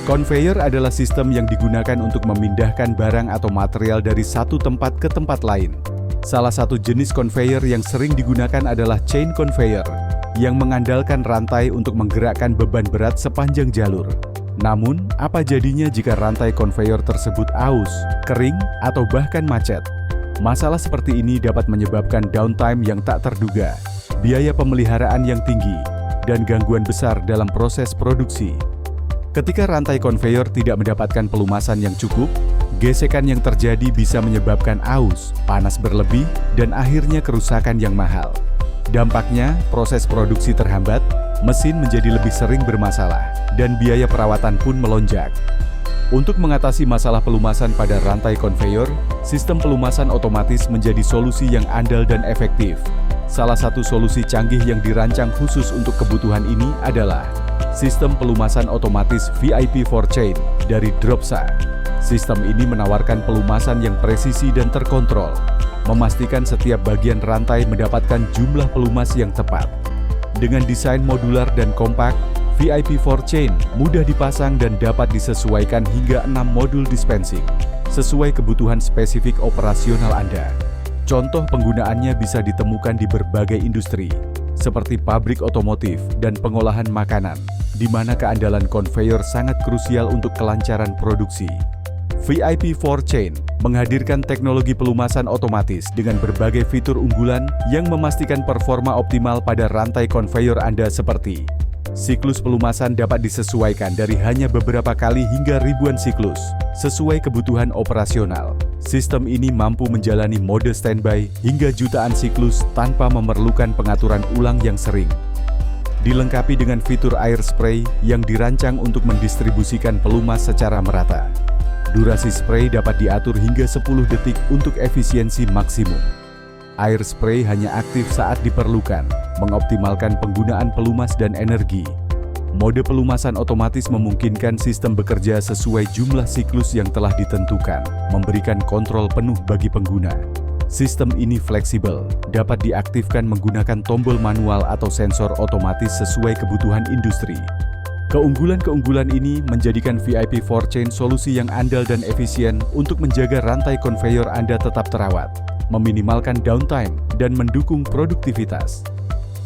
Conveyor adalah sistem yang digunakan untuk memindahkan barang atau material dari satu tempat ke tempat lain. Salah satu jenis conveyor yang sering digunakan adalah chain conveyor, yang mengandalkan rantai untuk menggerakkan beban berat sepanjang jalur. Namun, apa jadinya jika rantai conveyor tersebut aus, kering, atau bahkan macet? Masalah seperti ini dapat menyebabkan downtime yang tak terduga, biaya pemeliharaan yang tinggi, dan gangguan besar dalam proses produksi. Ketika rantai conveyor tidak mendapatkan pelumasan yang cukup, gesekan yang terjadi bisa menyebabkan aus, panas berlebih, dan akhirnya kerusakan yang mahal. Dampaknya, proses produksi terhambat, mesin menjadi lebih sering bermasalah, dan biaya perawatan pun melonjak. Untuk mengatasi masalah pelumasan pada rantai conveyor, sistem pelumasan otomatis menjadi solusi yang andal dan efektif. Salah satu solusi canggih yang dirancang khusus untuk kebutuhan ini adalah sistem pelumasan otomatis VIP4Chain dari Dropsa. Sistem ini menawarkan pelumasan yang presisi dan terkontrol, memastikan setiap bagian rantai mendapatkan jumlah pelumas yang tepat. Dengan desain modular dan kompak, VIP4Chain mudah dipasang dan dapat disesuaikan hingga 6 modul dispensing, sesuai kebutuhan spesifik operasional Anda. Contoh penggunaannya bisa ditemukan di berbagai industri, seperti pabrik otomotif dan pengolahan makanan, di mana keandalan conveyor sangat krusial untuk kelancaran produksi. VIP4Chain menghadirkan teknologi pelumasan otomatis dengan berbagai fitur unggulan yang memastikan performa optimal pada rantai conveyor Anda seperti siklus pelumasan dapat disesuaikan dari hanya beberapa kali hingga ribuan siklus, sesuai kebutuhan operasional. Sistem ini mampu menjalani mode standby hingga jutaan siklus tanpa memerlukan pengaturan ulang yang sering. Dilengkapi dengan fitur air spray yang dirancang untuk mendistribusikan pelumas secara merata. Durasi spray dapat diatur hingga 10 detik untuk efisiensi maksimum. Air spray hanya aktif saat diperlukan, mengoptimalkan penggunaan pelumas dan energi. Mode pelumasan otomatis memungkinkan sistem bekerja sesuai jumlah siklus yang telah ditentukan, memberikan kontrol penuh bagi pengguna. Sistem ini fleksibel, dapat diaktifkan menggunakan tombol manual atau sensor otomatis sesuai kebutuhan industri. Keunggulan-keunggulan ini menjadikan VIP4Chain solusi yang andal dan efisien untuk menjaga rantai conveyor Anda tetap terawat, meminimalkan downtime, dan mendukung produktivitas.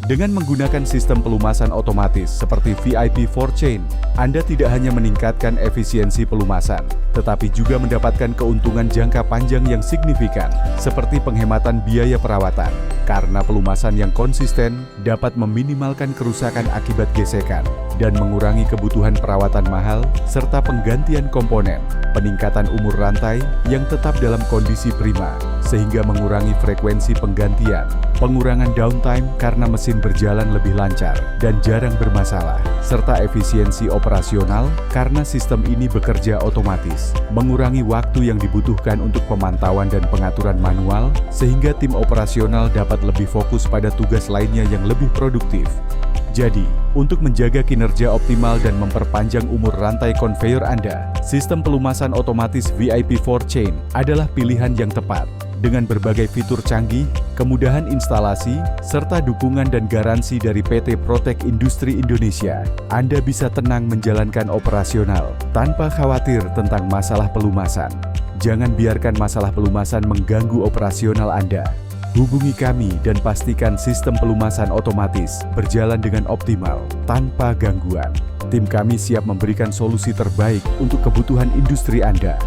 Dengan menggunakan sistem pelumasan otomatis seperti VIP4Chain, Anda tidak hanya meningkatkan efisiensi pelumasan, tetapi juga mendapatkan keuntungan jangka panjang yang signifikan, seperti penghematan biaya perawatan, karena pelumasan yang konsisten dapat meminimalkan kerusakan akibat gesekan, dan mengurangi kebutuhan perawatan mahal, serta penggantian komponen, peningkatan umur rantai yang tetap dalam kondisi prima, sehingga mengurangi frekuensi penggantian, pengurangan downtime karena mesin berjalan lebih lancar dan jarang bermasalah, serta efisiensi operasional karena sistem ini bekerja otomatis, mengurangi waktu yang dibutuhkan untuk pemantauan dan pengaturan manual, sehingga tim operasional dapat lebih fokus pada tugas lainnya yang lebih produktif. Jadi, untuk menjaga kinerja optimal dan memperpanjang umur rantai conveyor Anda, sistem pelumasan otomatis VIP4Chain adalah pilihan yang tepat. Dengan berbagai fitur canggih, kemudahan instalasi, serta dukungan dan garansi dari PT Protek Industri Indonesia, Anda bisa tenang menjalankan operasional tanpa khawatir tentang masalah pelumasan. Jangan biarkan masalah pelumasan mengganggu operasional Anda. Hubungi kami dan pastikan sistem pelumasan otomatis berjalan dengan optimal, tanpa gangguan. Tim kami siap memberikan solusi terbaik untuk kebutuhan industri Anda.